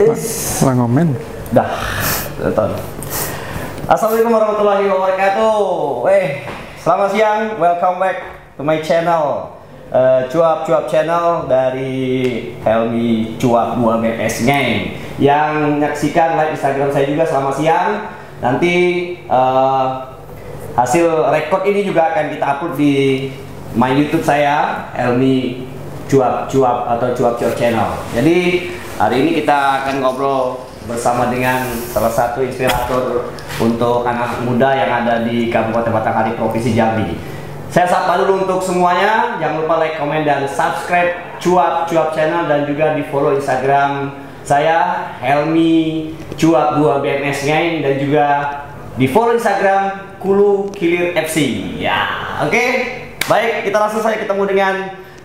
Lah ngomen. Dah. Tonton. Assalamualaikum warahmatullahi wabarakatuh. Selamat siang. Welcome back to my channel. Cuap-cuap channel dari Helmi Cuap 2 BPS Gang. Yang menyaksikan live Instagram saya juga selamat siang. Nanti hasil record ini juga akan kita upload di my YouTube saya, Helmi Cuap-cuap atau Cuap-cuap channel. Jadi hari ini kita akan ngobrol bersama dengan salah satu inspirator untuk anak muda yang ada di Kabupaten Batanghari, Provinsi Jambi. Saya sapa dulu untuk semuanya, jangan lupa like, komen, dan subscribe Cuap-cuap channel dan juga di follow Instagram saya Helmi Cuap 2 BMS Gang dan juga di follow Instagram Kulu Kilir FC. Ya, oke. Baik, kita langsung saja ketemu dengan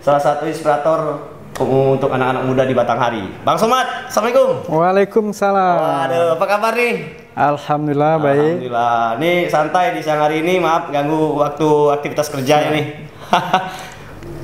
salah satu inspirator untuk anak-anak muda di Batanghari. Bang Somad, assalamualaikum. Waalaikumsalam. Waduh, apa kabar nih? Alhamdulillah baik. Alhamdulillah. Nih santai di siang hari ini, maaf ganggu waktu aktivitas kerja ini.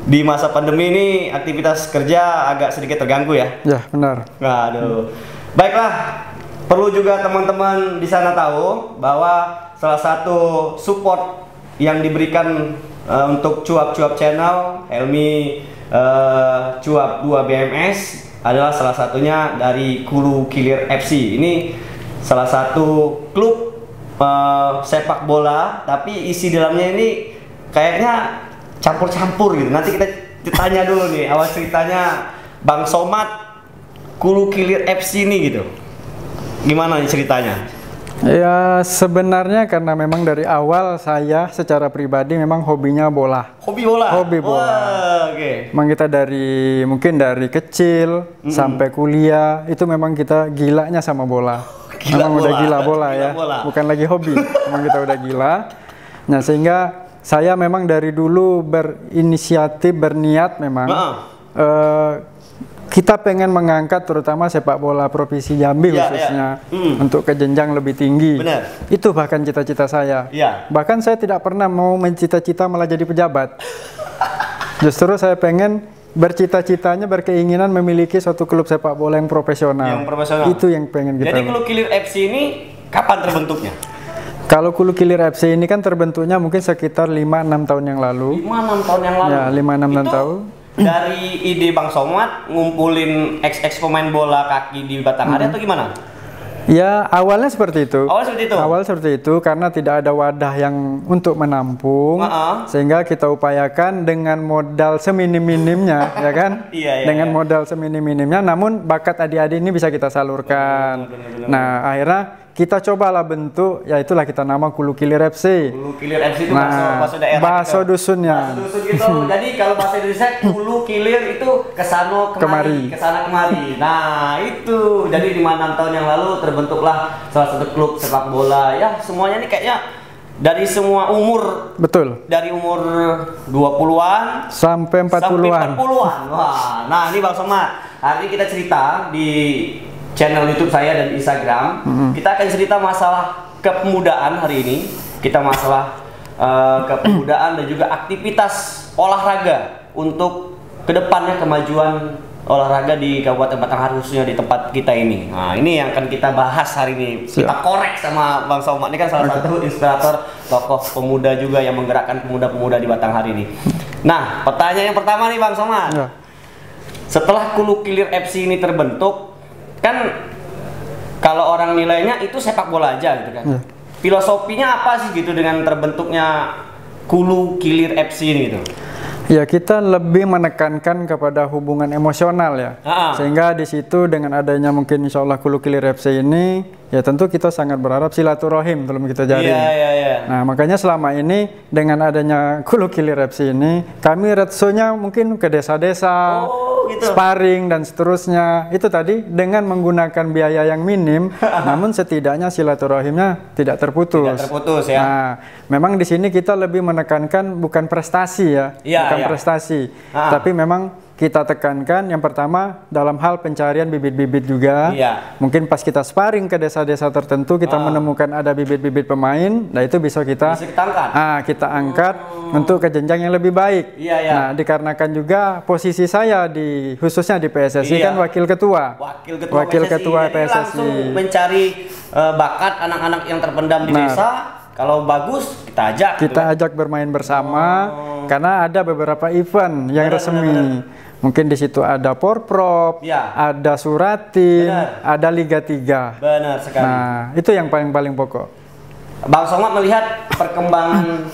Di masa pandemi ini aktivitas kerja agak sedikit terganggu ya? Ya benar. Aduh. Baiklah, perlu juga teman-teman di sana tahu bahwa salah satu support yang diberikan untuk Cuap-cuap channel Helmi Cuap 2 BMS adalah salah satunya dari Kulu Kilir FC. Ini salah satu klub sepak bola, tapi isi dalamnya ini kayaknya campur-campur gitu. Nanti kita tanya dulu nih awal ceritanya Bang Somad Kulu Kilir FC ini gitu. Gimana nih ceritanya? Ya sebenarnya karena memang dari awal saya secara pribadi memang hobinya bola. Hobi bola? Hobi bola. Wah, oke. Memang kita mungkin dari kecil sampai kuliah itu memang kita gilanya sama bola. Gila memang bola. Udah gila bola Gila ya. Bola. Bukan lagi hobi. Memang kita udah gila. Nah sehingga saya memang dari dulu berinisiatif, berniat memang kita pengen mengangkat terutama sepak bola Provinsi Jambi khususnya untuk ke jenjang lebih tinggi. Benar. Itu bahkan cita-cita saya. Bahkan saya tidak pernah mau mencita-cita malah jadi pejabat. Justru saya pengen bercita-citanya, berkeinginan memiliki suatu klub sepak bola yang profesional. Yang profesional. Itu yang pengen kita. Jadi Kulu Kilir FC ini kapan terbentuknya? Kalau Kulu Kilir FC ini kan terbentuknya mungkin sekitar 5-6 tahun yang lalu. 5-6 tahun yang lalu? Ya, 5-6 tahun. Dari ide Bang Somad ngumpulin ex pemain bola kaki di Batanghari atau gimana? Ya awalnya seperti itu. Awal seperti itu? Awal seperti itu karena tidak ada wadah yang untuk menampung, sehingga kita upayakan dengan modal seminim-minimnya, ya kan? Dengan modal seminim-minimnya, namun bakat adik-adik ini bisa kita salurkan. Nah akhirnya kita cobalah bentuk, ya itulah kita nama Kulu Kilir FC. Kulu Kilir FC itu bahasa daerah. Bahasa dusunnya. Bahasa dusun gitu. Jadi kalau bahasa Indonesia Kulu Kilir itu kesana kemari, kesana kemari. Nah itu. Jadi 5-6 tahun yang lalu terbentuklah salah satu klub sepak bola. Ya semuanya ini kayaknya dari semua umur. Betul. Dari umur 20-an sampai 40-an. Wah, nah ini Bang Somad. Hari ini kita cerita di channel YouTube saya dan Instagram. Kita akan cerita masalah kepemudaan hari ini. Kita masalah kepemudaan dan juga aktivitas olahraga untuk kedepannya kemajuan olahraga di Kabupaten Batanghari khususnya di tempat kita ini. Nah ini yang akan kita bahas hari ini. Kita korek sama Bang Somad. Ini kan salah satu inspirator tokoh pemuda juga yang menggerakkan pemuda-pemuda di Batanghari ini. Nah pertanyaan yang pertama nih Bang Somad. Setelah Kulu Kilir FC ini terbentuk, kan kalau orang nilainya itu sepak bola aja gitu kan. Filosofinya apa sih gitu dengan terbentuknya Kulu Kilir FC ini gitu? Ya kita lebih menekankan kepada hubungan emosional ya. Sehingga di situ dengan adanya mungkin insya Allah Kulu Kilir FC ini, ya tentu kita sangat berharap silaturahim belum kita jalin. Nah makanya selama ini dengan adanya Kulu Kilir FC ini, kami retsonya mungkin ke desa-desa, sparring dan seterusnya. Itu tadi dengan menggunakan biaya yang minim, namun setidaknya silaturahimnya tidak terputus. Tidak terputus ya. Nah memang di sini kita lebih menekankan bukan prestasi ya, bukan prestasi, tapi memang kita tekankan yang pertama dalam hal pencarian bibit-bibit juga. Mungkin pas kita sparring ke desa-desa tertentu kita menemukan ada bibit-bibit pemain, nah itu bisa kita angkat untuk ke jenjang yang lebih baik. Nah, dikarenakan juga posisi saya khususnya di PSSI kan wakil ketua PSSI. Langsung mencari bakat anak-anak yang terpendam di desa. Kalau bagus kita ajak bermain bersama karena ada beberapa event yang resmi. Mungkin di situ ada Porprov, ada Suratin, ada Liga 3. Benar sekali. Nah, itu yang paling pokok. Bang Somad melihat perkembangan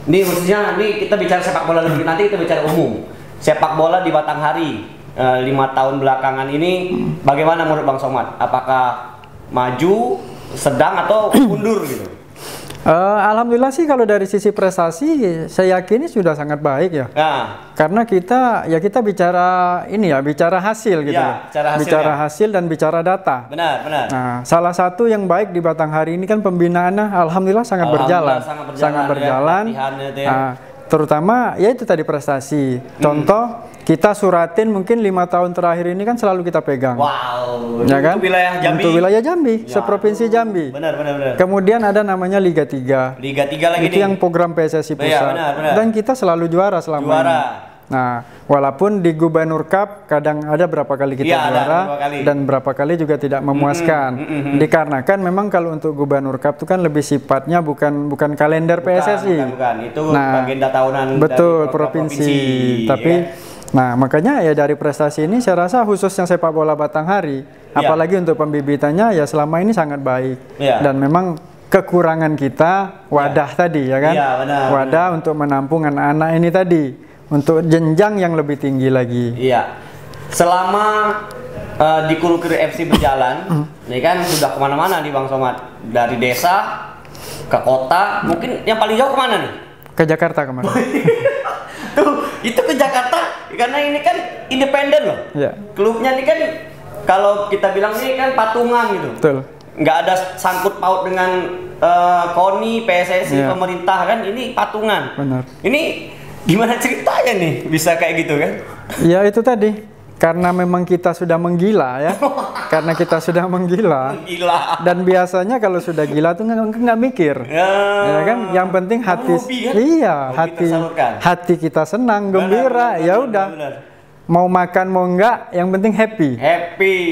ini, khususnya ini kita bicara sepak bola lebih, nanti kita bicara umum. Sepak bola di Batanghari 5 tahun belakangan ini bagaimana menurut Bang Somad? Apakah maju, sedang atau mundur gitu? Alhamdulillah sih kalau dari sisi prestasi saya yakini sudah sangat baik ya. Karena kita bicara hasil gitu. Bicara hasil dan bicara data. Benar. Nah, salah satu yang baik di Batanghari ini kan pembinaannya alhamdulillah sangat berjalan. Terutama ya itu tadi prestasi. Contoh kita Suratin mungkin 5 tahun terakhir ini kan selalu kita pegang. Ya kan? Untuk wilayah Jambi, seprovinsi Jambi. Benar. Kemudian ada namanya Liga 3. Liga 3 lagi itu yang program PSSI pusat. Dan kita selalu juara selama ini. Nah, walaupun di Gubernur Cup kadang ada berapa kali kita juara dan berapa kali juga tidak memuaskan. Dikarenakan memang kalau untuk Gubernur Cup itu kan lebih sifatnya bukan kalender PSSI. Itu agenda tahunan betul dari provinsi. Tapi nah, makanya ya dari prestasi ini saya rasa khususnya sepak bola Batanghari, apalagi untuk pembibitannya ya selama ini sangat baik. Dan memang kekurangan kita wadah tadi ya kan? Wadah untuk menampung anak-anak ini tadi. Untuk jenjang yang lebih tinggi lagi. Selama di Kulukir FC berjalan, ini kan sudah kemana-mana nih Bang Somad. Dari desa ke kota, mungkin yang paling jauh kemana nih? Ke Jakarta kemarin. Itu ke Jakarta, karena ini kan independen loh. Klubnya ini kan kalau kita bilang ini kan patungan gitu. Betul. Nggak ada sangkut paut dengan KONI, PSSI, pemerintah kan, ini patungan. Benar. Ini gimana ceritanya nih bisa kayak gitu kan? Ya itu tadi, karena memang kita sudah menggila ya. Karena kita sudah menggila. Dan biasanya kalau sudah gila tuh nggak mikir. Ya kan? Yang penting hati, hati kita senang, gembira, ya udah. Mau makan mau enggak, yang penting happy.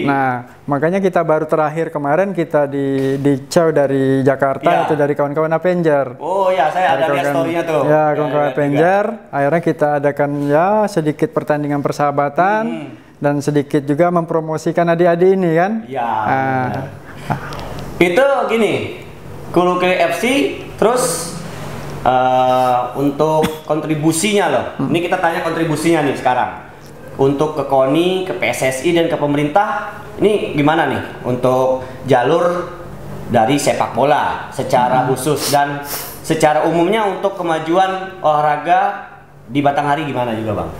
Nah, makanya kita baru terakhir kemarin kita di CEW dari Jakarta, itu dari kawan-kawan Avenger. Saya ada lihat story-nya tuh. Kawan-kawan Avenger. Akhirnya kita adakan sedikit pertandingan persahabatan dan sedikit juga mempromosikan adik-adik ini kan. Itu gini, Kulukir FC terus untuk kontribusinya loh. Ini kita tanya kontribusinya nih sekarang. Untuk ke KONI, ke PSSI dan ke pemerintah, ini gimana nih untuk jalur dari sepak bola secara khusus dan secara umumnya untuk kemajuan olahraga di Batanghari gimana juga Bang?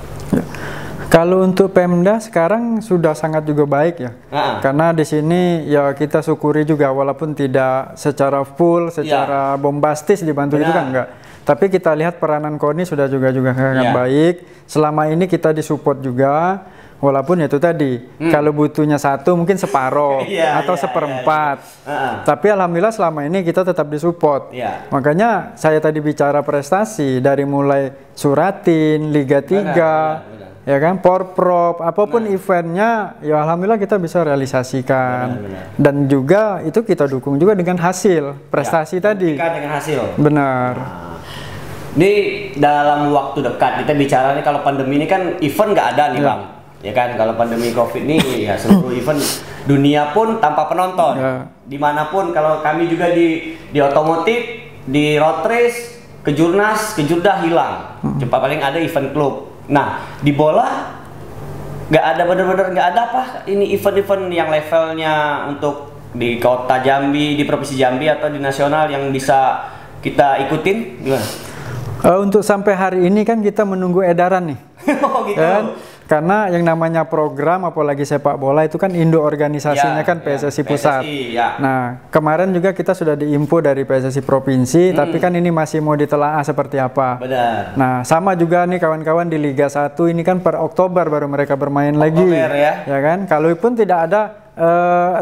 Kalau untuk Pemda sekarang sudah sangat juga baik ya, karena di sini ya kita syukuri juga walaupun tidak secara full, secara bombastis dibantu itu kan enggak. Tapi kita lihat peranan KONI sudah juga sangat baik. Selama ini kita disupport juga, walaupun itu tadi kalau butuhnya satu mungkin separoh atau seperempat. Tapi alhamdulillah selama ini kita tetap disupport. Makanya saya tadi bicara prestasi dari mulai Suratin, Liga 3, ya kan, Porprov, apapun eventnya, ya alhamdulillah kita bisa realisasikan. Dan juga itu kita dukung juga dengan hasil prestasi tadi. Dengan hasil. Benar. Ini dalam waktu dekat kita bicara nih, kalau pandemi ini kan event nggak ada nih Bang, ya kan? Kalau pandemi COVID ini ya seluruh event dunia pun tanpa penonton. Dimanapun, kalau kami juga di otomotif, di road race, kejurnas, kejurdah hilang. Cuma paling ada event klub. Nah di bola nggak ada, bener-bener nggak ada apa ini event-event yang levelnya untuk di kota Jambi, di provinsi Jambi atau di nasional yang bisa kita ikutin gimana? Untuk sampai hari ini kan kita menunggu edaran nih. Gitu. Karena yang namanya program apalagi sepak bola itu kan induk organisasinya kan PSSI Pusat. Nah, kemarin juga kita sudah diinfo dari PSSI Provinsi, tapi kan ini masih mau ditelaah seperti apa. Benar. Nah, sama juga nih kawan-kawan di Liga 1 ini kan per Oktober baru mereka bermain lagi. Ya kan? Kalaupun tidak ada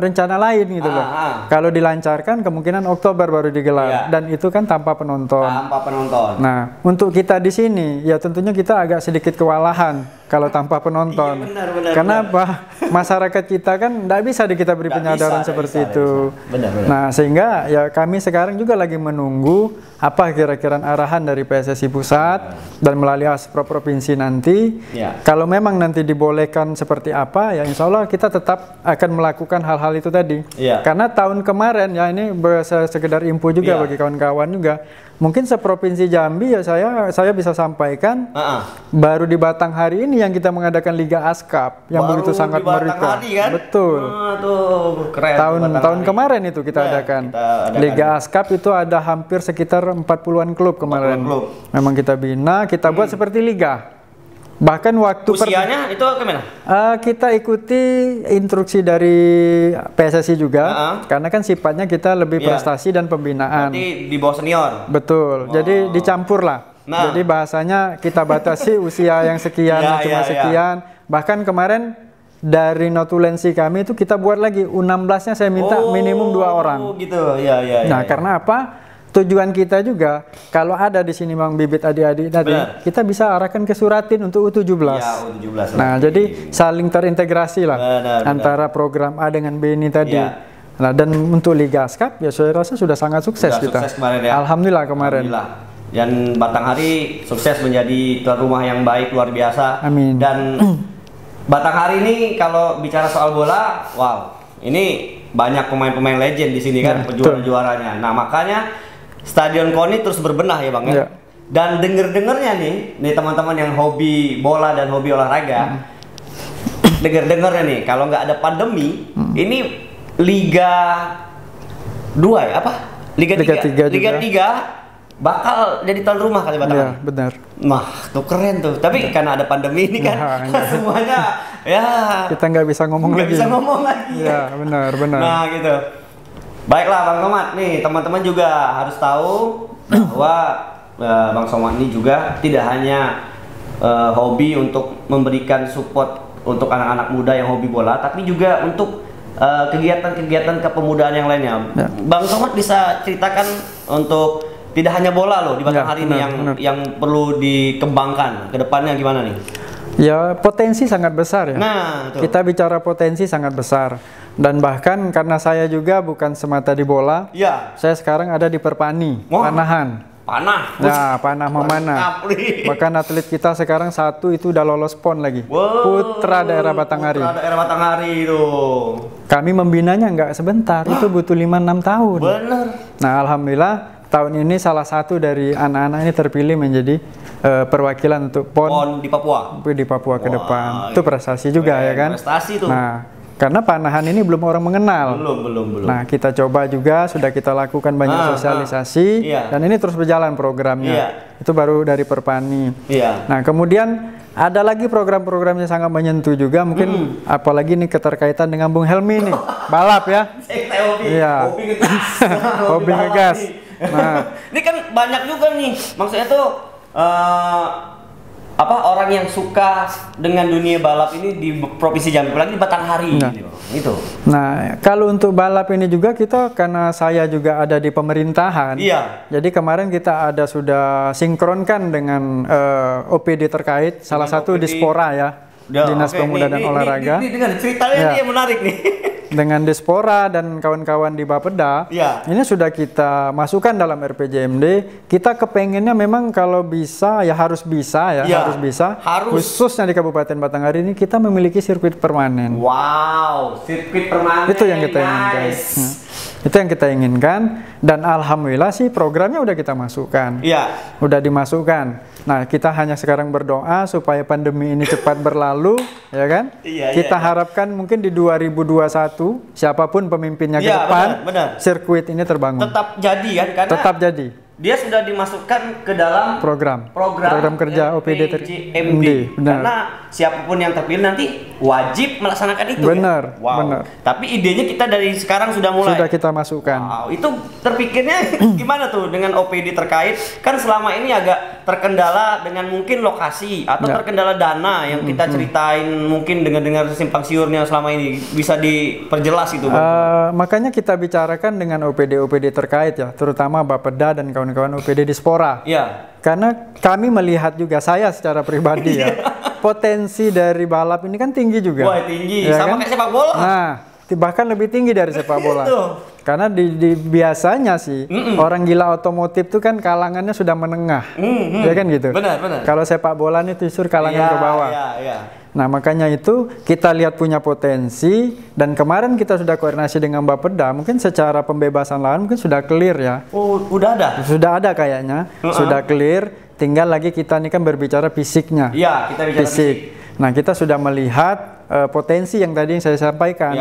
rencana lain gitu loh. Kalau dilancarkan kemungkinan Oktober baru digelar dan itu kan tanpa penonton. Nah, untuk kita di sini ya tentunya kita agak sedikit kewalahan kalau tanpa penonton. Kenapa? Masyarakat kita kan tidak bisa kita beri penyadaran seperti itu. Nah, sehingga ya kami sekarang juga lagi menunggu apa kira-kira arahan dari PSSI Pusat dan melalui Asprop Provinsi nanti. Kalau memang nanti dibolehkan seperti apa ya insya Allah kita tetap akan melakukan hal-hal itu tadi. Karena tahun kemarin ya ini sekedar info juga bagi kawan-kawan juga. Mungkin seprovinsi Jambi ya saya bisa sampaikan baru di Batang hari ini yang kita mengadakan Liga Askap yang begitu sangat meriah. Kan? Betul. Tuh, keren. Tahun kemarin itu kita adakan. Liga Askap itu ada hampir sekitar 40-an klub kemarin. Memang kita bina, kita buat seperti liga. Bahkan waktu usianya itu gimana? Kita ikuti instruksi dari PSSI juga, karena kan sifatnya kita lebih prestasi dan pembinaan. Berarti di bawah senior. Betul. Jadi dicampur lah. Jadi bahasanya kita batasi usia yang sekian, cuma sekian. Bahkan kemarin dari notulensi kami itu kita buat lagi U16-nya saya minta minimum 2 orang. Gitu. Nah, karena apa? Tujuan kita juga kalau ada di sini memang bibit adik-adik tadi, kita bisa arahkan ke Suratin untuk U17. Nah, jadi saling terintegrasi lah antara program A dengan B ini tadi. Nah, dan untuk Liga Askap ya saya rasa sudah sangat sukses kita. Sukses kemarin ya. Alhamdulillah kemarin. Dan Batang Hari sukses menjadi tuan rumah yang baik luar biasa. Amin. Dan Batang Hari ini kalau bicara soal bola, wow, ini banyak pemain-pemain legend di sini kan, juara-juaranya. Nah, makanya Stadion KONI terus berbenah ya Bang ya. Dan denger-dengernya nih teman-teman yang hobi bola dan hobi olahraga, denger-dengernya nih kalau nggak ada pandemi, ini Liga 2 ya apa? Liga 3 bakal jadi tuan rumah kali Batang. Iya, benar. Wah, tuh keren tuh. Tapi karena ada pandemi ini kan semuanya ya kita nggak bisa ngomong lagi. Ya, benar. Nah, gitu. Baiklah Bang Somad, nih teman-teman juga harus tahu bahwa Bang Somad ini juga tidak hanya hobi untuk memberikan support untuk anak-anak muda yang hobi bola, tapi juga untuk kegiatan-kegiatan kepemudaan yang lainnya. Bang Somad bisa ceritakan untuk tidak hanya bola loh di Batang Hari ini yang perlu dikembangkan ke depannya gimana nih? Ya, potensi sangat besar ya. Nah, kita bicara potensi sangat besar. Dan bahkan karena saya juga bukan semata di bola, saya sekarang ada di Perpani, Panahan. Nah, panah memanah. Bahkan atlet kita sekarang satu itu udah lolos PON lagi. Putra daerah Batang Hari. Putra daerah Batang Hari itu. Kami membinanya nggak sebentar, itu butuh 5-6 tahun. Bener. Nah, alhamdulillah tahun ini salah satu dari anak-anak ini terpilih menjadi perwakilan untuk PON di Papua. Di Papua ke depan. Itu prestasi juga ya kan? Prestasi tuh. Nah, karena Panahan ini belum orang mengenal. Belum. Nah, kita coba juga, sudah kita lakukan banyak sosialisasi, dan ini terus berjalan programnya. Itu baru dari Perpani. Nah, kemudian ada lagi program-programnya sangat menyentuh juga, mungkin apalagi nih keterkaitan dengan Bung Helmi nih, balap ya. Hobi ngegas. Nah, ini kan banyak juga nih, maksudnya tuh orang yang suka dengan dunia balap ini di Provinsi Jambi, apalagi di Batang Hari gitu. Nah, kalau untuk balap ini juga kita karena saya juga ada di pemerintahan. Jadi kemarin kita ada sudah sinkronkan dengan OPD terkait, salah satu Dispora ya. Dinas Pemuda dan Olahraga. Ini dengan ceritanya dia menarik nih. Dengan Dispora dan kawan-kawan di Bapeda, ini sudah kita masukkan dalam RPJMD. Kita kepengennya memang kalau bisa ya harus bisa ya, harus bisa. Khususnya di Kabupaten Batang Hari ini kita memiliki sirkuit permanen. Wow, sirkuit permanen. Itu yang kita inginkan. Itu yang kita inginkan dan alhamdulillah sih programnya udah kita masukkan. Udah dimasukkan. Nah, kita hanya sekarang berdoa supaya pandemi ini cepat berlalu, ya kan? Kita harapkan mungkin di 2021 siapapun pemimpinnya ke depan, sirkuit ini terbangun. Tetap jadi kan? Tetap jadi. dia sudah dimasukkan ke dalam program kerja OPD RPJMD. Karena siapapun yang terpilih nanti wajib melaksanakan itu. Benar, wow. benar. Tapi idenya kita dari sekarang sudah mulai. Sudah kita masukkan. Wow, itu terpikirnya gimana tuh dengan OPD terkait? Kan selama ini agak terkendala dengan mungkin lokasi atau terkendala dana yang kita ceritain mungkin dengar simpang siurnya selama ini, bisa diperjelas itu. Makanya kita bicarakan dengan OPD terkait ya, terutama Bapeda dan kawan-kawan OPD Dispora. Iya. Karena kami melihat juga, saya secara pribadi ya, potensi dari balap ini kan tinggi juga. Wah, tinggi. Ya sama kan? kayak sepak bola. Nah, bahkan lebih tinggi dari sepak bola. Karena biasanya sih orang gila otomotif itu kan kalangannya sudah menengah. Ya kan gitu. Benar. Kalau sepak bola ini justru kalangan ke bawah. Nah, makanya itu kita lihat punya potensi, dan kemarin kita sudah koordinasi dengan Bapeda, mungkin secara pembebasan lahan mungkin sudah clear ya. Oh, udah ada? Sudah ada kayaknya, sudah clear, tinggal lagi kita ini kan berbicara fisiknya. Iya, kita bicara fisik. Nah, kita sudah melihat potensi yang tadi saya sampaikan.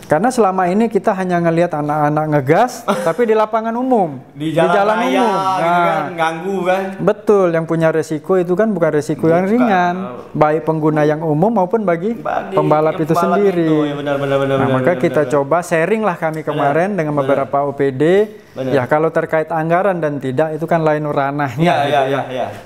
Karena selama ini kita hanya ngelihat anak-anak ngegas, tapi di lapangan umum, di jalan raya, umum. Nah, gitu kan, ganggu kan. Betul, yang punya resiko itu kan bukan resiko yang ringan, baik pengguna yang umum maupun bagi pembalap itu sendiri. Itu, ya benar, maka kita coba sharing lah kami kemarin dengan beberapa OPD. Ya, kalau terkait anggaran dan tidak itu kan lain ranahnya.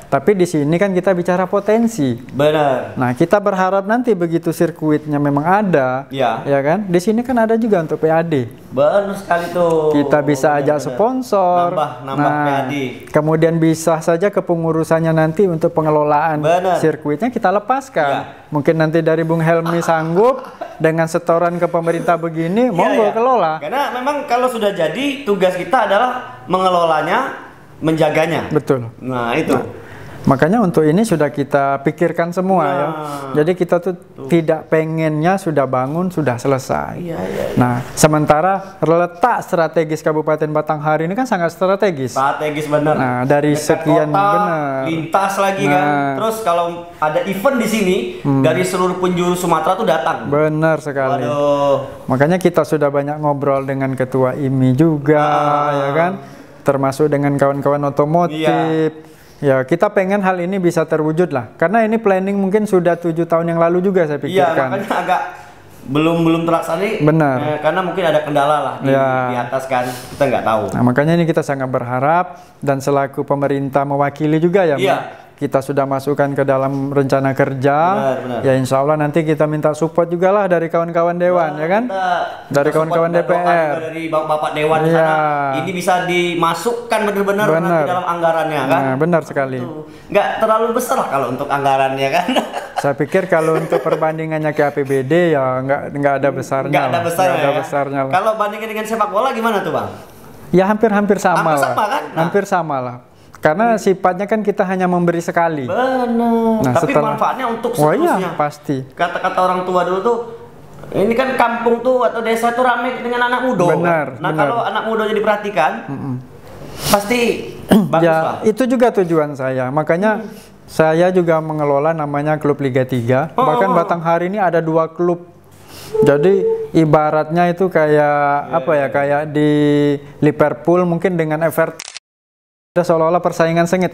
Tapi di sini kan kita bicara potensi. Benar. Nah, kita berharap nanti begitu sirkuitnya memang ada, ya kan? Di sini kan ada juga untuk PAD. Benar sekali tuh. Kita bisa ajak sponsor. Nambah PAD. Kemudian bisa saja kepengurusannya nanti untuk pengelolaan sirkuitnya kita lepaskan. Mungkin nanti dari Bung Helmi sanggup dengan setoran ke pemerintah begini, monggo kelola. Karena memang kalau sudah jadi, tugas kita adalah mengelolanya, menjaganya. Betul. Nah, itu. Makanya untuk ini sudah kita pikirkan semua ya. Jadi kita tuh tidak pengennya sudah bangun, sudah selesai. Nah, sementara letak strategis Kabupaten Batanghari ini kan sangat strategis. Strategis benar. Nah, dari dekat sekian kota, benar. lintas lagi kan. Terus kalau ada event di sini, dari seluruh penjuru Sumatera tuh datang. Benar sekali. Waduh. Makanya kita sudah banyak ngobrol dengan Ketua IMI juga, ya kan. Termasuk dengan kawan-kawan otomotif. Ya, kita pengen hal ini bisa terwujud lah. Karena ini planning mungkin sudah 7 tahun yang lalu juga saya pikirkan. Iya, makanya agak belum terlaksana. Benar. Karena mungkin ada kendala lah di atas kan, kita nggak tahu. Nah, makanya ini kita sangat berharap, dan selaku pemerintah mewakili juga ya. Kita sudah masukkan ke dalam rencana kerja. Benar. Ya, insya Allah nanti kita minta support juga lah dari kawan-kawan Dewan, ya kan? Dari kawan-kawan DPR. Dari Bapak Dewan di sana. Ini bisa dimasukkan benar-benar nanti dalam anggarannya kan? Nah, benar sekali. Nggak terlalu besar lah kalau untuk anggarannya kan? Saya pikir kalau untuk perbandingannya ke APBD ya nggak ada besarnya. Nggak ada besarnya. Nggak ada besarnya. Kalau bandingin dengan sepak bola gimana tuh, Bang? Ya hampir sama lah. Kan? Hampir sama lah. Karena sifatnya kan kita hanya memberi sekali. Benar. Nah, tapi manfaatnya untuk seterusnya. Iya, pasti. Kata-kata orang tua dulu tuh, ini kan kampung tuh atau desa tuh ramai dengan anak muda. Benar. Nah, kalau anak mudanya diperhatikan, pasti bagus lah. Itu juga tujuan saya. Makanya saya juga mengelola namanya klub Liga 3. Bahkan Batanghari ini ada 2 klub. Jadi ibaratnya itu kayak kayak di Liverpool mungkin dengan Everton. Seolah-olah persaingan sengit.